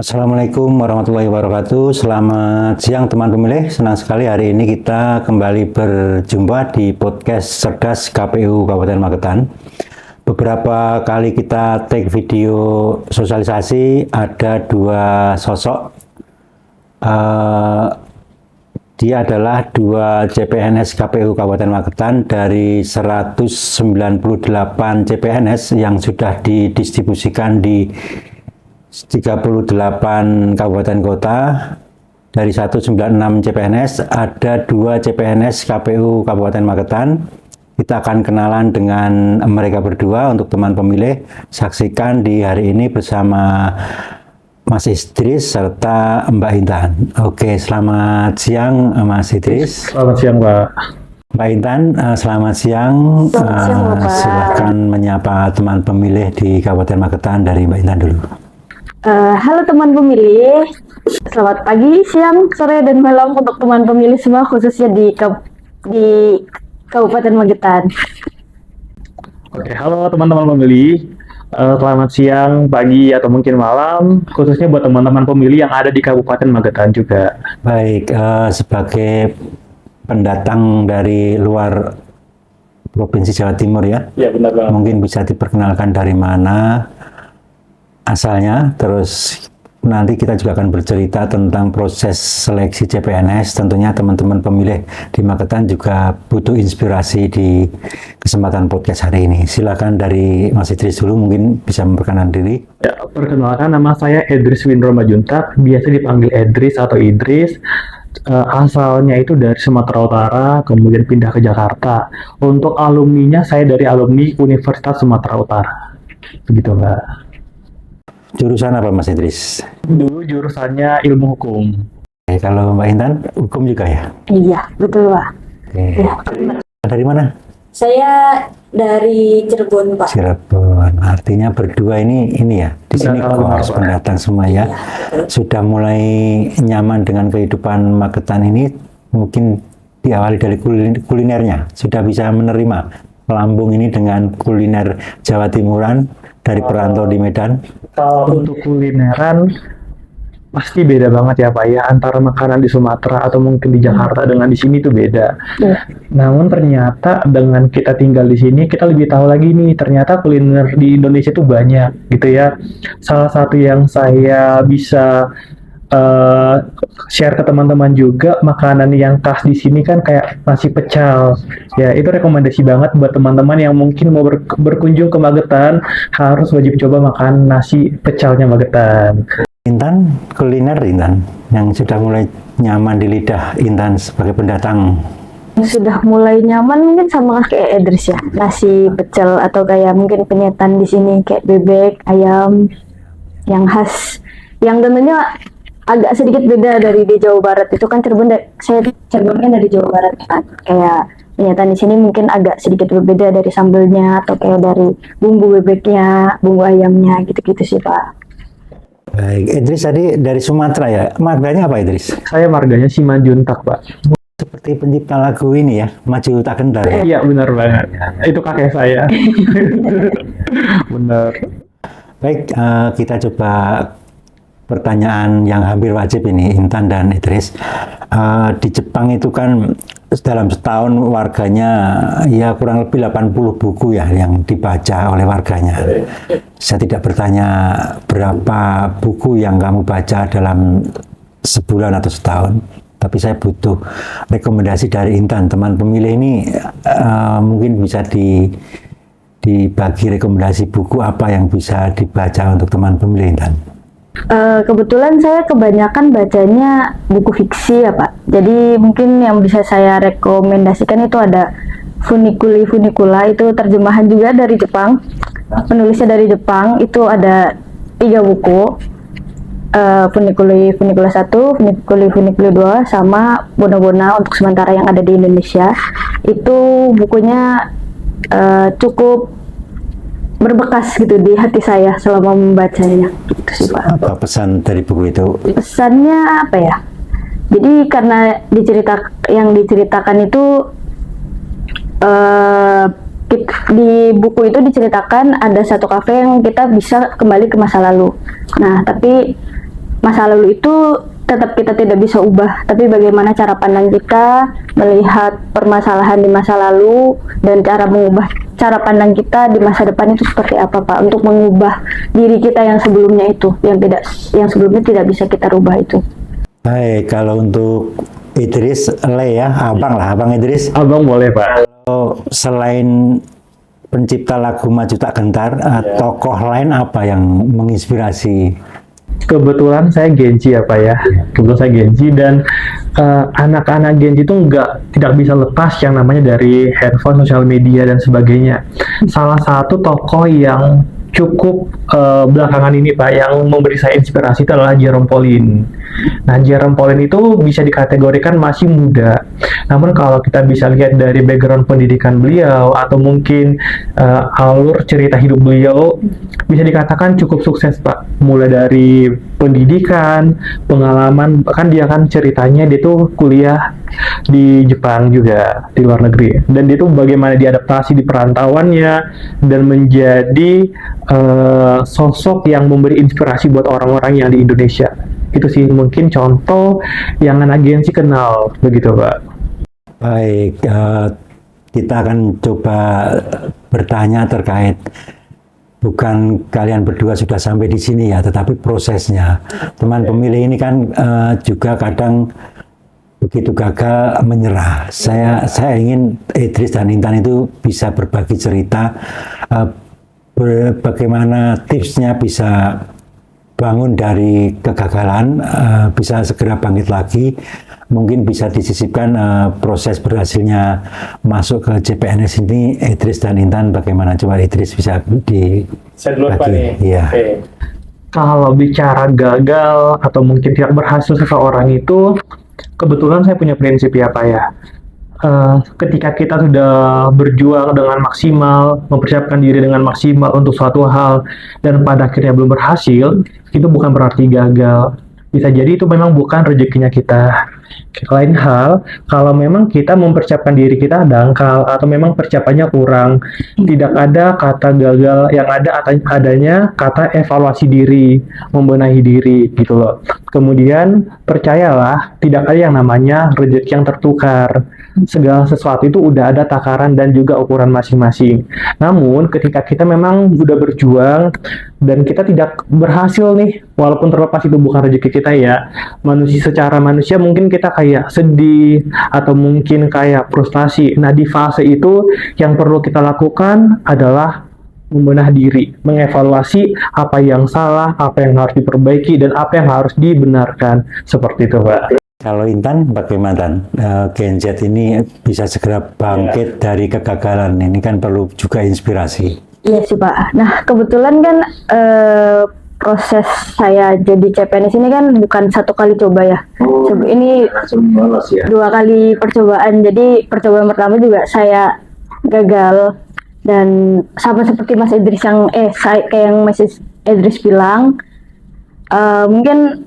Assalamualaikum warahmatullahi wabarakatuh. Selamat siang teman pemilih. Senang sekali hari ini kita kembali berjumpa di podcast Cerdas KPU Kabupaten Magetan. Beberapa kali kita take video sosialisasi, ada dua sosok. Dia adalah dua CPNS KPU Kabupaten Magetan dari 198 CPNS yang sudah didistribusikan di 38 kabupaten kota. Dari 196 CPNS ada 2 CPNS KPU Kabupaten Magetan. Kita akan kenalan dengan mereka berdua. Untuk teman pemilih, saksikan di hari ini bersama Mas Idris serta Mbak Intan. Oke, selamat siang Mas Idris. Selamat siang Pak. Mbak Intan, selamat siang. Silakan menyapa teman pemilih di Kabupaten Magetan dari Mbak Intan dulu. Halo teman pemilih, selamat pagi, siang, sore, dan malam untuk teman pemilih semua, khususnya di Kabupaten Magetan. Oke, halo teman-teman pemilih, selamat siang, pagi, atau mungkin malam, khususnya buat teman-teman pemilih yang ada di Kabupaten Magetan juga. Baik, sebagai pendatang dari luar Provinsi Jawa Timur ya? Ya, benar banget. Mungkin bisa diperkenalkan dari mana asalnya, terus nanti kita juga akan bercerita tentang proses seleksi CPNS. Tentunya teman-teman pemilih di Magetan juga butuh inspirasi di kesempatan podcast hari ini. Silakan dari Mas Idris dulu, mungkin bisa memperkenalkan diri. Ya, perkenalkan, nama saya Idris Windro Majuntak, biasa dipanggil Idris atau Idris. Asalnya itu dari Sumatera Utara, kemudian pindah ke Jakarta. Untuk alumninya, saya dari alumni Universitas Sumatera Utara. Begitu, Mbak. Jurusan apa Mas Idris? Dulu jurusannya ilmu hukum. Oke, kalau Mbak Intan, hukum juga ya? Iya, betul Pak. Oke. Ya. Dari mana? Saya dari Cirebon Pak. Cirebon. Artinya berdua ini ya, di sini kos pendatang semua ya. Sudah mulai nyaman dengan kehidupan Magetan ini, mungkin diawali dari kulinernya. Sudah bisa menerima lambung ini dengan kuliner Jawa Timuran dari perantau di Medan. Kalau untuk kulineran pasti beda banget ya Pak ya, antara makanan di Sumatera atau mungkin di Jakarta dengan di sini tuh beda. Namun ternyata dengan kita tinggal di sini, kita lebih tahu lagi nih, ternyata kuliner di Indonesia tuh banyak gitu ya. Salah satu yang saya bisa share ke teman-teman juga, makanan yang khas di sini kan kayak nasi pecel. Ya, itu rekomendasi banget buat teman-teman yang mungkin mau berkunjung ke Magetan, harus wajib coba makan nasi pecelnya Magetan. Intan, kuliner Intan yang sudah mulai nyaman di lidah Intan sebagai pendatang. Sudah mulai nyaman mungkin sama kayak Idris ya, nasi pecel atau kayak mungkin penyetan di sini kayak bebek, ayam yang khas, yang tentunya agak sedikit beda dari di Jawa Barat. Itu kan saya Cirebon dari Jawa Barat kan. Kayak penyetan di sini mungkin agak sedikit berbeda dari sambelnya atau kayak dari bumbu bebeknya, bumbu ayamnya, gitu-gitu sih Pak. Baik, Idris tadi dari Sumatera ya. Marganya apa Idris? Saya marganya Simanjuntak Pak. Seperti pencipta lagu ini ya, Maju Tak Kental ya? Iya benar banget. Itu kakek saya. Benar. Baik, kita coba pertanyaan yang hampir wajib ini, Intan dan Idris. Di Jepang itu kan dalam setahun warganya ya kurang lebih 80 buku ya yang dibaca oleh warganya. Saya tidak bertanya berapa buku yang kamu baca dalam sebulan atau setahun, tapi saya butuh rekomendasi dari Intan. Teman pemilih ini mungkin bisa dibagi rekomendasi buku apa yang bisa dibaca untuk teman pemilih Intan. Kebetulan saya kebanyakan bacanya buku fiksi ya Pak. Jadi mungkin yang bisa saya rekomendasikan itu ada Funicula, itu terjemahan juga dari Jepang. Penulisnya dari Jepang, itu ada 3 buku. Funicula 1, Funicula 2, sama Bona untuk sementara yang ada di Indonesia. Itu bukunya cukup berbekas gitu di hati saya selama membacanya, gitu sih Pak. Apa pesan dari buku itu? Pesannya apa ya? Jadi karena yang diceritakan itu di buku itu diceritakan ada satu kafe yang kita bisa kembali ke masa lalu. Nah, tapi masa lalu itu tetap kita tidak bisa ubah, tapi bagaimana cara pandang kita melihat permasalahan di masa lalu dan cara mengubah cara pandang kita di masa depan itu seperti apa, Pak, untuk mengubah diri kita yang sebelumnya itu, yang sebelumnya tidak bisa kita rubah itu. Baik, kalau untuk Idris, ya, Abang Idris. Abang boleh, Pak. Kalau selain pencipta lagu Maju Tak Gentar, tokoh lain apa yang menginspirasi? Kebetulan saya Genji ya Pak ya. Kebetulan saya Genji dan anak-anak Genji itu tidak bisa lepas yang namanya dari handphone, sosial media dan sebagainya. Salah satu tokoh yang cukup belakangan ini Pak yang memberi saya inspirasi itu adalah Jerome Pauline. Nah, Jerome Pauline itu bisa dikategorikan masih muda. Namun kalau kita bisa lihat dari background pendidikan beliau atau mungkin alur cerita hidup beliau, bisa dikatakan cukup sukses Pak. Mulai dari pendidikan, pengalaman, bahkan dia kan ceritanya dia tuh kuliah di Jepang juga, di luar negeri. Dan dia tuh bagaimana diadaptasi di perantauannya dan menjadi sosok yang memberi inspirasi buat orang-orang yang di Indonesia. Itu sih mungkin contoh yang anak Genji kenal, begitu Pak. Baik, kita akan coba bertanya terkait, bukan kalian berdua sudah sampai di sini ya, tetapi prosesnya. Teman pemilih ini kan juga kadang begitu gagal menyerah. Saya ingin Idris dan Intan itu bisa berbagi cerita bagaimana tipsnya bisa bangun dari kegagalan, bisa segera bangkit lagi, mungkin bisa disisipkan proses berhasilnya masuk ke CPNS ini. Idris dan Intan bagaimana? Coba Idris bisa Saya dulu Pak nih. Iya. Okay. Kalau bicara gagal atau mungkin tidak berhasil seseorang itu, kebetulan saya punya prinsip ya Pak ya. Ketika kita sudah berjuang dengan maksimal, mempersiapkan diri dengan maksimal untuk suatu hal, dan pada akhirnya belum berhasil, itu bukan berarti gagal. Bisa jadi itu memang bukan rezekinya kita. Lain hal, kalau memang kita mempersiapkan diri kita dangkal, atau memang persiapannya kurang, tidak ada kata gagal, yang ada adanya kata evaluasi diri, membenahi diri, gitu loh. Kemudian, percayalah, tidak ada yang namanya rezeki yang tertukar. Segala sesuatu itu udah ada takaran dan juga ukuran masing-masing. Namun ketika kita memang udah berjuang dan kita tidak berhasil nih, walaupun terlepas itu bukan rezeki kita ya, secara manusia mungkin kita kayak sedih atau mungkin kayak frustasi. Nah, di fase itu yang perlu kita lakukan adalah membenah diri, mengevaluasi apa yang salah, apa yang harus diperbaiki, dan apa yang harus dibenarkan. Seperti itu Pak. Kalau Intan bagaimana? Gen Z ini bisa segera bangkit dari kegagalan, ini kan perlu juga inspirasi. Iya sih Pak. Nah, kebetulan kan proses saya jadi CPNS ini kan bukan satu kali coba ya. Ini 2 kali percobaan. Jadi percobaan pertama juga saya gagal, dan sama seperti Mas Idris kayak yang Mas Idris bilang, mungkin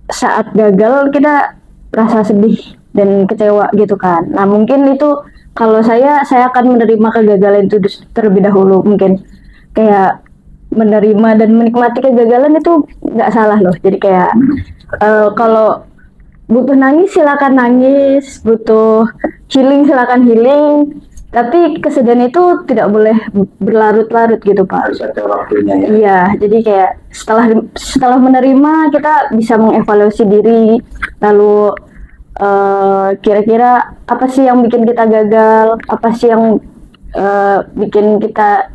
saat gagal kita rasa sedih dan kecewa gitu kan. Nah, mungkin itu kalau saya akan menerima kegagalan itu terlebih dahulu. Mungkin kayak menerima dan menikmati kegagalan itu nggak salah loh. Jadi kayak kalau butuh nangis silakan nangis, butuh healing silakan healing. Tapi kesedihan itu tidak boleh berlarut-larut gitu Pak. Harus ada waktunya ya. Iya, jadi kayak setelah menerima kita bisa mengevaluasi diri, lalu kira-kira apa sih yang bikin kita gagal, apa sih yang bikin kita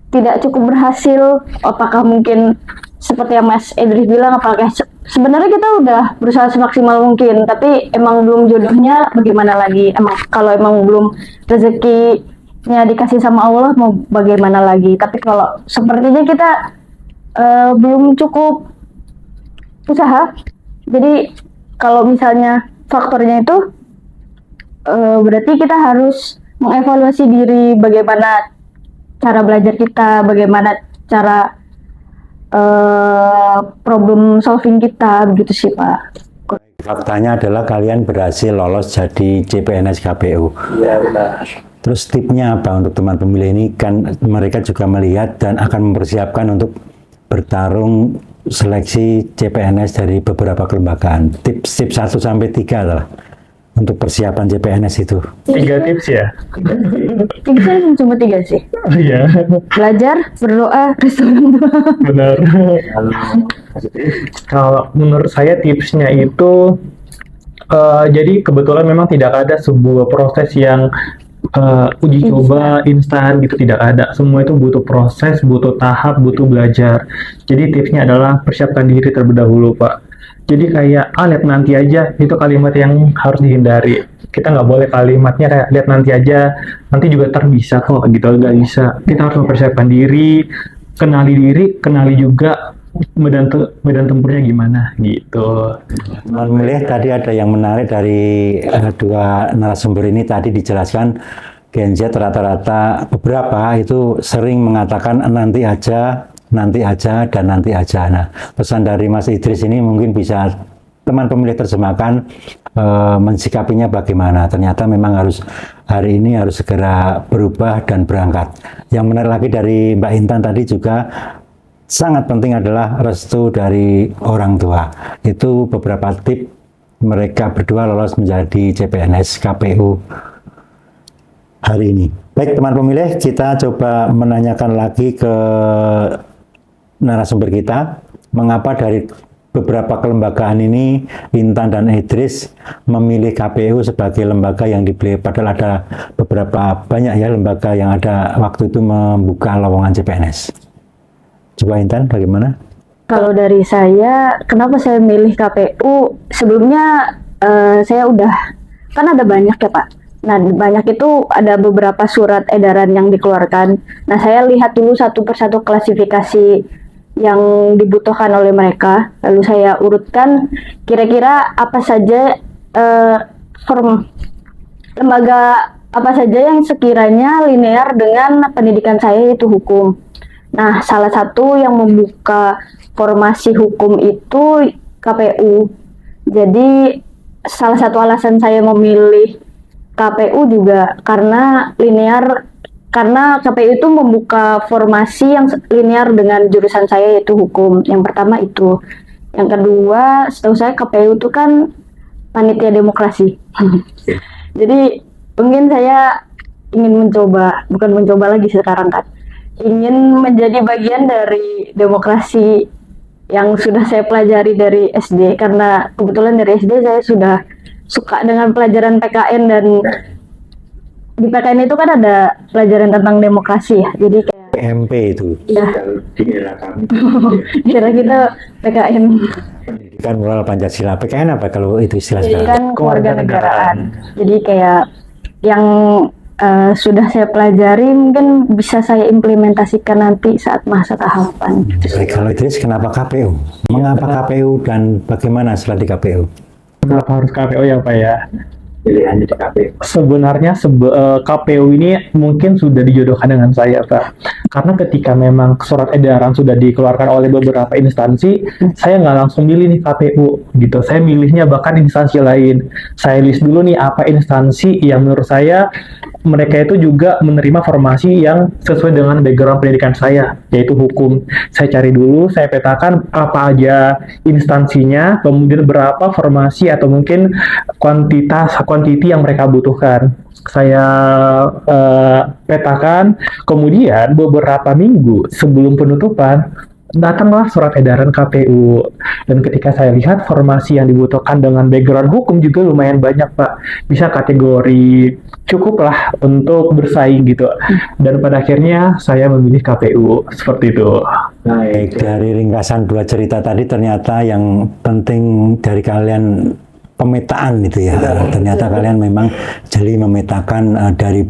tidak cukup berhasil, apakah mungkin seperti yang Mas Idris bilang, apakah sebenarnya kita udah berusaha semaksimal mungkin, tapi emang belum jodohnya, bagaimana lagi? Kalau emang belum rezekinya dikasih sama Allah, mau bagaimana lagi? Tapi kalau sepertinya kita belum cukup usaha, jadi kalau misalnya faktornya itu berarti kita harus mengevaluasi diri, bagaimana cara belajar kita, bagaimana cara problem solving kita, begitu sih Pak. Faktanya adalah kalian berhasil lolos jadi CPNS KPU. Iya benar. Terus tipnya apa untuk teman pemilih ini? Kan mereka juga melihat dan akan mempersiapkan untuk bertarung seleksi CPNS dari beberapa kelembagaan. Tips 1 sampai 3 adalah untuk persiapan CPNS itu. 3 tips ya? Tipsnya cuma 3 sih. Iya, Belajar, berdoa, restoran doa. benar. Kalau menurut saya tipsnya itu, jadi kebetulan memang tidak ada sebuah proses yang uji coba instan gitu, tidak ada. Semua itu butuh proses, butuh tahap, butuh belajar. Jadi tipsnya adalah persiapkan diri terlebih dahulu, Pak. Jadi kayak lihat nanti aja, itu kalimat yang harus dihindari. Kita nggak boleh kalimatnya kayak lihat nanti aja, nanti juga ntar bisa kok gitu, nggak bisa. Kita harus mempersiapkan diri, kenali juga medan tempurnya gimana gitu. Teman pemilih, tadi ada yang menarik dari dua narasumber ini. Tadi dijelaskan Gen Z rata-rata beberapa itu sering mengatakan nanti aja, dan nanti aja. Nah, pesan dari Mas Idris ini mungkin bisa teman pemilih terjemahkan, mensikapinya bagaimana. Ternyata memang harus hari ini harus segera berubah dan berangkat. Yang menarik lagi dari Mbak Intan tadi juga sangat penting adalah restu dari orang tua. Itu beberapa tips mereka berdua lolos menjadi CPNS KPU hari ini. Baik teman pemilih, kita coba menanyakan lagi ke narasumber kita, mengapa dari beberapa kelembagaan ini Intan dan Idris memilih KPU sebagai lembaga yang dipilih, padahal ada beberapa banyak ya lembaga yang ada waktu itu membuka lowongan CPNS. Coba Intan, bagaimana? Kalau dari saya, kenapa saya milih KPU? Sebelumnya saya udah, kan ada banyak ya Pak. Nah, banyak itu ada beberapa surat edaran yang dikeluarkan. Nah, saya lihat dulu satu persatu klasifikasi yang dibutuhkan oleh mereka. Lalu saya urutkan kira-kira apa saja lembaga apa saja yang sekiranya linear dengan pendidikan saya, yaitu hukum. Nah, salah satu yang membuka formasi hukum itu KPU. Jadi, salah satu alasan saya memilih KPU juga karena linear, karena KPU itu membuka formasi yang linear dengan jurusan saya, yaitu hukum. Yang pertama itu. Yang kedua, setahu saya KPU itu kan panitia demokrasi. Jadi, mungkin saya ingin bukan mencoba lagi sekarang kan, ingin menjadi bagian dari demokrasi yang sudah saya pelajari dari SD, karena kebetulan dari SD saya sudah suka dengan pelajaran PKN, dan di PKN itu kan ada pelajaran tentang demokrasi ya, jadi kayak PMP itu. ya kira kita PKN Pendidikan Moral Pancasila. PKN apa kalau itu istilah sekarang? pendidikan kewarganegaraan. Jadi kayak yang sudah saya pelajari mungkin bisa saya implementasikan nanti saat masa tahapan. Baik, kalau Idris, kenapa KPU? Mengapa KPU dan bagaimana setelah di KPU? Kenapa harus KPU ya Pak ya? Pilihannya di KPU. Sebenarnya KPU ini mungkin sudah dijodohkan dengan saya, Pak. Karena ketika memang surat edaran sudah dikeluarkan oleh beberapa instansi, saya nggak langsung milih nih KPU, gitu. Saya milihnya bahkan instansi lain. Saya list dulu nih apa instansi yang menurut saya mereka itu juga menerima formasi yang sesuai dengan background pendidikan saya, yaitu hukum. Saya cari dulu, saya petakan apa aja instansinya, kemudian berapa formasi atau mungkin quantity yang mereka butuhkan. Saya petakan, kemudian beberapa minggu sebelum penutupan, datanglah surat edaran KPU. Dan ketika saya lihat formasi yang dibutuhkan dengan background hukum juga lumayan banyak, Pak. Bisa kategori cukup lah untuk bersaing gitu. Dan pada akhirnya saya memilih KPU, seperti itu. Baik, dari ringkasan dua cerita tadi ternyata yang penting dari kalian pemetaan itu ya. Ternyata kalian memang jeli memetakan dari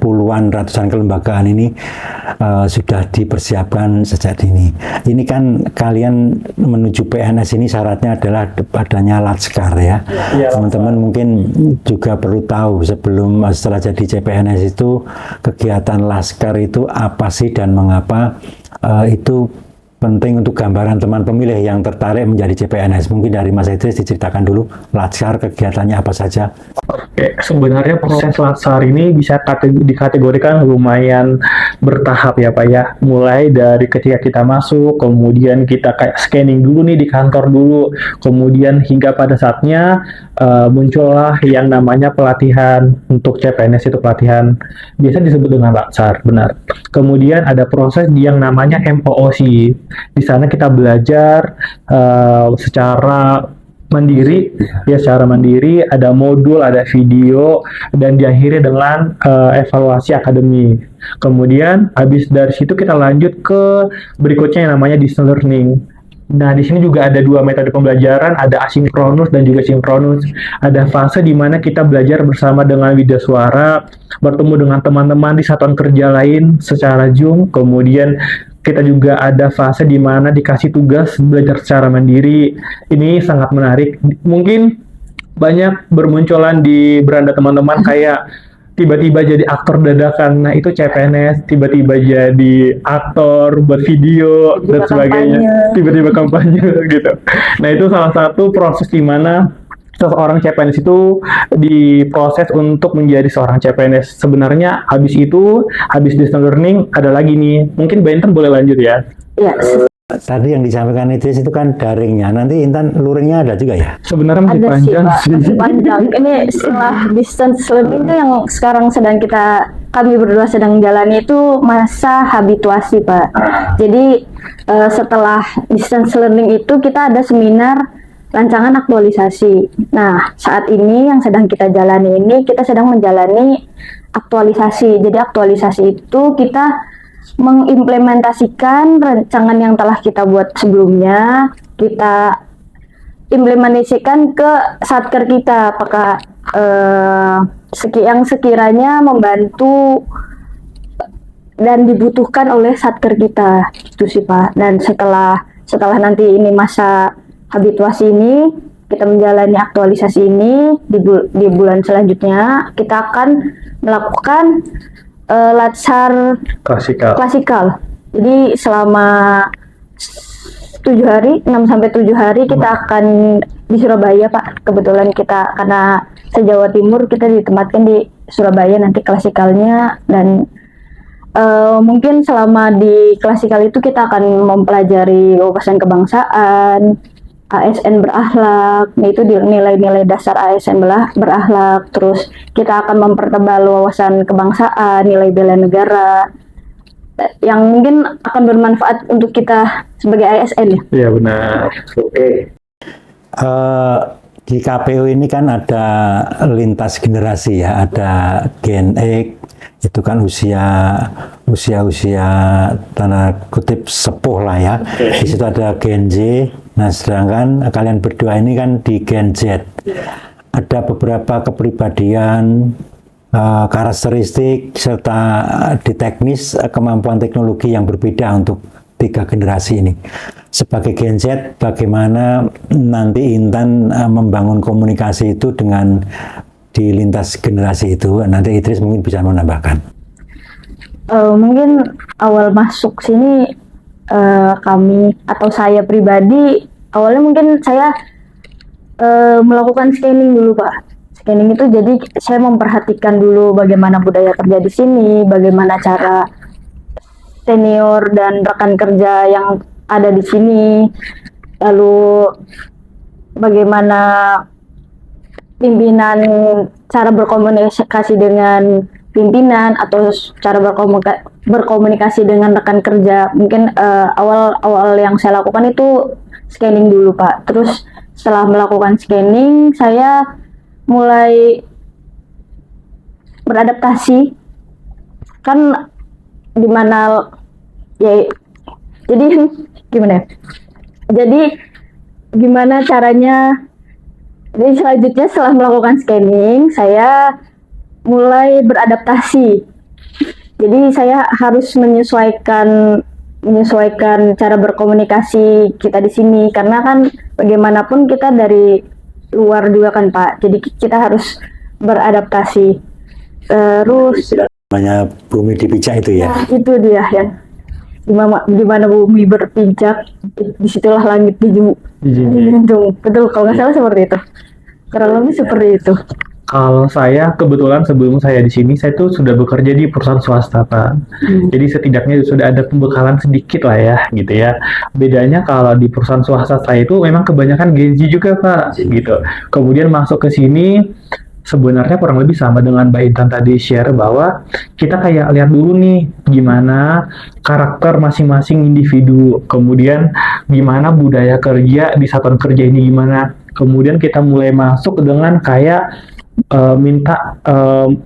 puluhan ratusan kelembagaan ini sudah dipersiapkan sejak dini. Ini kan kalian menuju PNS ini syaratnya adalah adanya laskar ya. Teman-teman mungkin juga perlu tahu setelah jadi CPNS itu kegiatan laskar itu apa sih dan mengapa, itu penting untuk gambaran teman pemilih yang tertarik menjadi CPNS. Mungkin dari Mas Idris diceritakan dulu laskar kegiatannya apa saja. Oke, sebenarnya proses laskar ini bisa dikategorikan lumayan bertahap ya Pak ya. Mulai dari ketika kita masuk, kemudian kita kayak scanning dulu nih di kantor dulu, kemudian hingga pada saatnya muncullah yang namanya pelatihan untuk CPNS, itu pelatihan biasa disebut dengan latsar, benar. Kemudian ada proses yang namanya MOOC. Di sana kita belajar secara mandiri, ya secara mandiri, ada modul, ada video, dan diakhiri dengan evaluasi akademik. Kemudian habis dari situ kita lanjut ke berikutnya yang namanya distance learning. Nah, di sini juga ada dua metode pembelajaran, ada asinkronus dan juga sinkronus. Ada fase di mana kita belajar bersama dengan Widya Suara, bertemu dengan teman-teman di satuan kerja lain secara Zoom. Kemudian kita juga ada fase di mana dikasih tugas belajar secara mandiri. Ini sangat menarik. Mungkin banyak bermunculan di beranda teman-teman kayak tiba-tiba jadi aktor dadakan. Nah, itu CPNS, tiba-tiba jadi aktor buat video dan sebagainya. Tiba-tiba kampanye gitu. Nah, itu salah satu proses di mana seseorang CPNS itu diproses untuk menjadi seorang CPNS. Sebenarnya habis distance learning ada lagi nih. Mungkin Mbak Intan boleh lanjut ya. Ya, Tadi yang disampaikan itu kan daringnya, nanti Intan luringnya ada juga ya? Sebenarnya masih ada sih panjang Pak, sih. masih panjang. Ini setelah distance learning itu yang sekarang sedang kami berdua sedang jalani itu masa habituasi Pak. Jadi setelah distance learning itu kita ada seminar rancangan aktualisasi. Nah, saat ini yang sedang kita jalani ini, kita sedang menjalani aktualisasi. Jadi aktualisasi itu kita mengimplementasikan rancangan yang telah kita buat sebelumnya, kita implementasikan ke satker kita, apakah yang sekiranya membantu dan dibutuhkan oleh satker kita, itu sih Pak. Dan setelah nanti ini masa habituasi ini, kita menjalani aktualisasi ini di bulan selanjutnya, kita akan melakukan latsar klasikal. Jadi selama 7 hari, 6-7 hari kita akan di Surabaya Pak. Kebetulan kita karena se-Jawa Timur kita ditempatkan di Surabaya nanti klasikalnya, dan mungkin selama di klasikal itu kita akan mempelajari wawasan kebangsaan, ASN berakhlak, itu nilai-nilai dasar ASN berakhlak. Terus kita akan mempertebal wawasan kebangsaan, nilai bela negara, yang mungkin akan bermanfaat untuk kita sebagai ASN ya. Iya benar. Oke. Di KPU ini kan ada lintas generasi ya, ada Gen X, itu kan usia tanda kutip sepuh lah ya. Di situ ada Gen Z. Nah, sedangkan kalian berdua ini kan di Gen Z. Ada beberapa kepribadian, karakteristik, serta di teknis kemampuan teknologi yang berbeda untuk 3 generasi ini. Sebagai Gen Z, bagaimana nanti Intan membangun komunikasi itu dengan di lintas generasi itu? Nanti Idris mungkin bisa menambahkan. Mungkin awal masuk sini kami atau saya pribadi awalnya mungkin saya melakukan scanning dulu Pak. Scanning itu jadi saya memperhatikan dulu bagaimana budaya kerja di sini, bagaimana cara senior dan rekan kerja yang ada di sini, lalu bagaimana pimpinan, cara berkomunikasi dengan pimpinan atau cara berkomunikasi dengan rekan kerja. Mungkin awal yang saya lakukan itu scanning dulu Pak. Terus setelah melakukan scanning, saya mulai beradaptasi. Kan dimana ya, jadi gimana? Jadi gimana caranya? Jadi selanjutnya setelah melakukan scanning, saya mulai beradaptasi. Jadi saya harus menyesuaikan cara berkomunikasi kita di sini, karena kan bagaimanapun kita dari luar juga kan Pak. Jadi kita harus beradaptasi. Terus Namanya bumi dipijak itu ya. itu dia yang dimana bumi berpijak, disitulah langit dijunjung. Betul, kalau nggak salah seperti itu. Kurang lebih seperti itu. Kalau saya kebetulan sebelum saya di sini, saya tuh sudah bekerja di perusahaan swasta, Pak. Jadi setidaknya sudah ada pembekalan sedikit lah ya, gitu ya. Bedanya kalau di perusahaan swasta saya itu memang kebanyakan Gen Z juga, Pak, gitu. Kemudian masuk ke sini, sebenarnya kurang lebih sama dengan Mbak Intan tadi share bahwa kita kayak lihat dulu nih gimana karakter masing-masing individu, kemudian gimana budaya kerja di satuan kerja ini gimana. Kemudian kita mulai masuk dengan kayak minta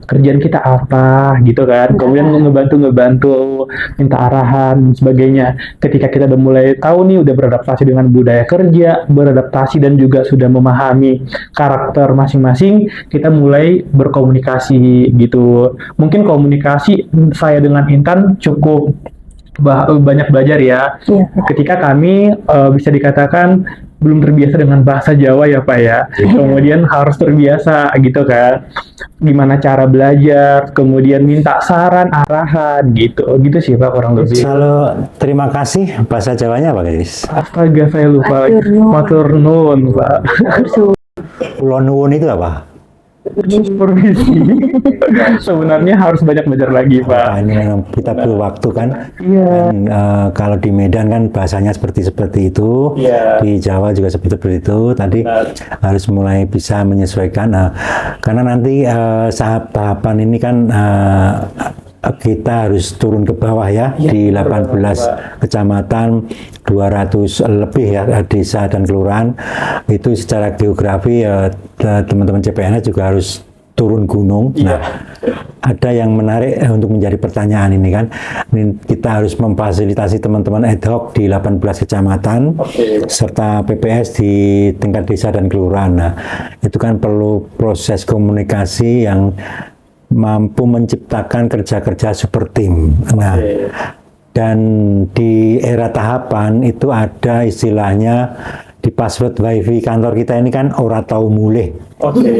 kerjaan kita apa gitu kan, kemudian ngebantu minta arahan dan sebagainya. Ketika kita udah mulai tahu nih, udah beradaptasi dengan budaya kerja, beradaptasi dan juga sudah memahami karakter masing-masing, kita mulai berkomunikasi gitu. Mungkin komunikasi saya dengan Intan cukup banyak belajar ya. Iya. Ketika kami bisa dikatakan belum terbiasa dengan bahasa Jawa ya Pak ya. Kemudian harus terbiasa gitu kan. Gimana cara belajar, kemudian minta saran, arahan gitu. Gitu sih Pak kurang lebih. Kalau terima kasih bahasa Jawanya apa guys? Astaga saya lupa. Matur nuwun. Matur nuwun Pak. Pulau Nuwun itu apa? Permisi. Sebenarnya harus banyak belajar lagi Pak. Nah, ini memang kita perlu waktu kan. Iya. Dan, kalau di Medan kan bahasanya seperti itu, Iya. di Jawa juga seperti itu. Tadi harus mulai bisa menyesuaikan. Karena nanti saat tahapan ini kan kita harus turun ke bawah ya, di 18 kecamatan, 200 lebih ya desa dan kelurahan. Itu secara geografi teman-teman CPNS juga harus turun gunung. Nah, ada yang menarik untuk menjadi pertanyaan ini kan. Ini kita harus memfasilitasi teman-teman ad hoc di 18 kecamatan serta PPS di tingkat desa dan kelurahan. Nah, itu kan perlu proses komunikasi yang mampu menciptakan kerja-kerja super tim. Nah, dan di era tahapan itu ada istilahnya di password wifi kantor kita ini kan ora tau mulih.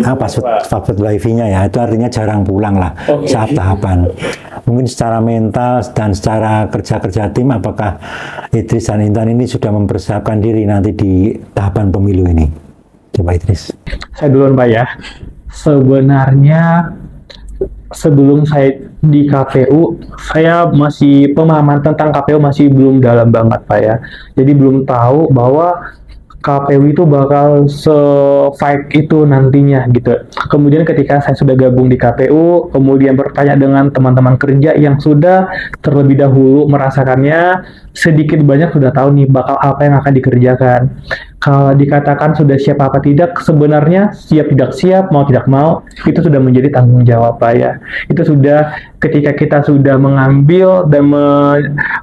Password wifi-nya ya, itu artinya jarang pulang lah saat tahapan. Mungkin secara mental dan secara kerja-kerja tim, apakah Idris dan Intan ini sudah mempersiapkan diri nanti di tahapan pemilu ini? Coba Idris. Saya duluan Pak ya. Sebenarnya sebelum saya di KPU, saya masih pemahaman tentang KPU masih belum dalam banget Pak ya. Jadi belum tahu bahwa KPU itu bakal se-fight itu nantinya gitu. Kemudian ketika saya sudah gabung di KPU, kemudian bertanya dengan teman-teman kerja yang sudah terlebih dahulu merasakannya, sedikit banyak sudah tahu nih bakal apa yang akan dikerjakan. Kalau dikatakan sudah siap apa tidak, sebenarnya siap tidak siap, mau tidak mau, itu sudah menjadi tanggung jawab Pak ya. Itu sudah ketika kita sudah mengambil dan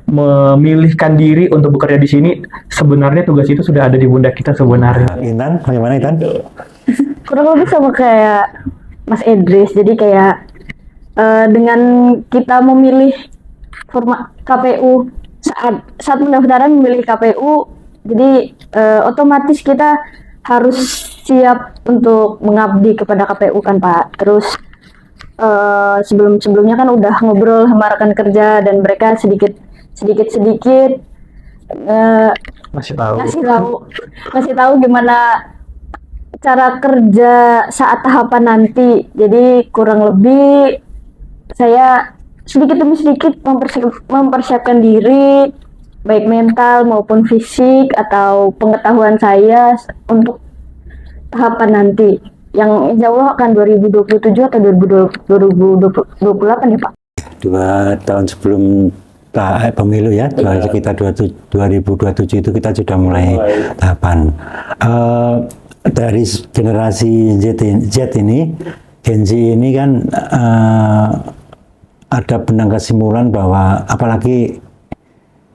memilihkan diri untuk bekerja di sini, sebenarnya tugas itu sudah ada di pundak kita sebenarnya. Intan, bagaimana Intan? Kurang lebih sama kayak Mas Idris. Jadi kayak dengan kita memilih format KPU saat pendaftaran memilih KPU, jadi otomatis kita harus siap untuk mengabdi kepada KPU kan Pak. Terus sebelumnya kan udah ngobrol sama rekan kerja dan mereka sedikit ngasih tahu gimana cara kerja saat tahapan nanti. Jadi kurang lebih saya sedikit demi sedikit mempersiapkan diri, baik mental maupun fisik atau pengetahuan saya untuk tahapan nanti yang insya Allah akan 2027 atau 2028 ya Pak. 2 tahun sebelum pemilu ya, sekitar 2027 itu kita sudah mulai tahapan. Dari generasi Z ini, Gen Z ini kan ada benang kesimpulan bahwa apalagi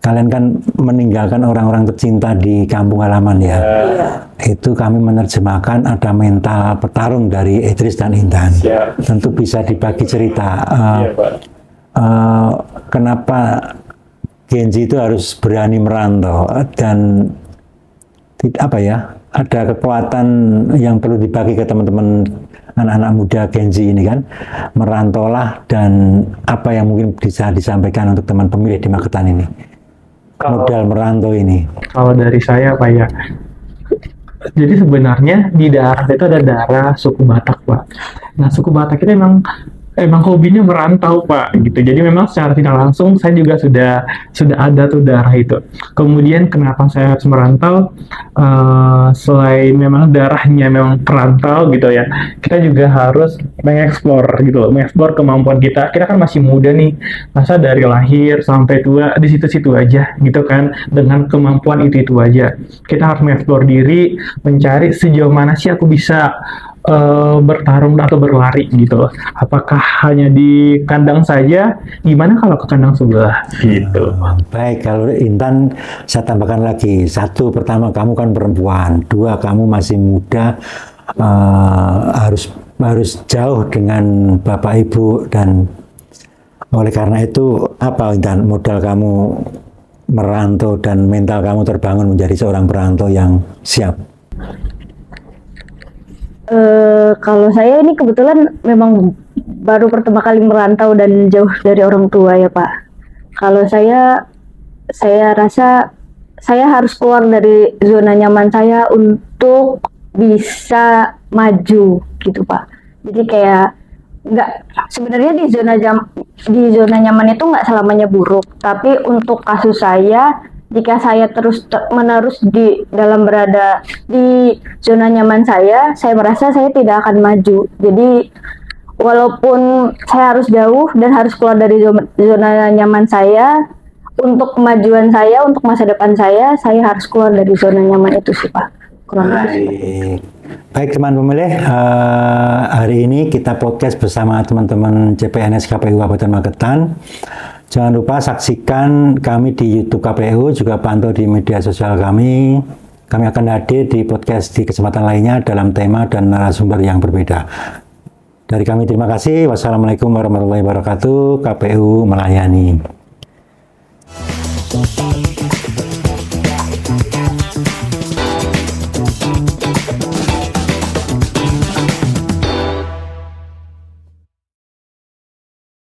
kalian kan meninggalkan orang-orang tercinta di kampung halaman ya. Itu kami menerjemahkan ada mental petarung dari Idris dan Intan. Tentu bisa dibagi cerita. Kenapa Gen Z itu harus berani merantau dan apa ya? Ada kekuatan yang perlu dibagi ke teman-teman anak-anak muda Gen Z ini kan, merantaulah, dan apa yang mungkin bisa disampaikan untuk teman pemilih di Magetan ini? Modal merantau ini. Kalau dari saya Pak ya, Jadi sebenarnya di daerah itu ada daerah suku Batak, Pak. Nah, suku Batak itu emang hobinya merantau, Pak, gitu. Jadi memang secara tidak langsung saya juga sudah ada tuh daerah itu. Kemudian kenapa saya harus merantau? Selain memang darahnya memang perantau gitu ya, kita juga harus mengeksplor gitu loh, mengeksplor kemampuan kita. Kita kan masih muda nih, masa dari lahir sampai tua di situ-situ aja gitu kan, dengan kemampuan itu aja. Kita harus mengeksplor diri, mencari sejauh mana sih aku bisa bertarung atau berlari gitu loh. Apakah hanya di kandang saja? Gimana kalau ke kandang sebelah gitu? Baik, kalau Intan saya tambahkan lagi. Satu, pertama kamu kan perempuan. Dua, kamu masih muda, harus jauh dengan bapak ibu, dan oleh karena itu apa Intan, modal kamu merantau dan mental kamu terbangun menjadi seorang perantau yang siap? Kalau saya ini kebetulan memang baru pertama kali merantau dan jauh dari orang tua ya Pak. Kalau saya rasa saya harus keluar dari zona nyaman saya untuk bisa maju gitu Pak. Jadi kayak nggak, sebenarnya di zona nyaman itu nggak selamanya buruk, tapi untuk kasus saya, jika saya menerus berada di zona nyaman saya merasa saya tidak akan maju. Jadi walaupun saya harus jauh dan harus keluar dari zona nyaman saya, untuk kemajuan saya, untuk masa depan saya harus keluar dari zona nyaman itu sih Pak. Kurang lebih. Baik teman pemilih, hari ini kita podcast bersama teman-teman CPNS KPU Kabupaten Magetan. Jangan lupa saksikan kami di YouTube KPU, juga pantau di media sosial kami. Kami akan hadir di podcast di kesempatan lainnya dalam tema dan narasumber yang berbeda. Dari kami terima kasih. Wassalamualaikum warahmatullahi wabarakatuh. KPU melayani.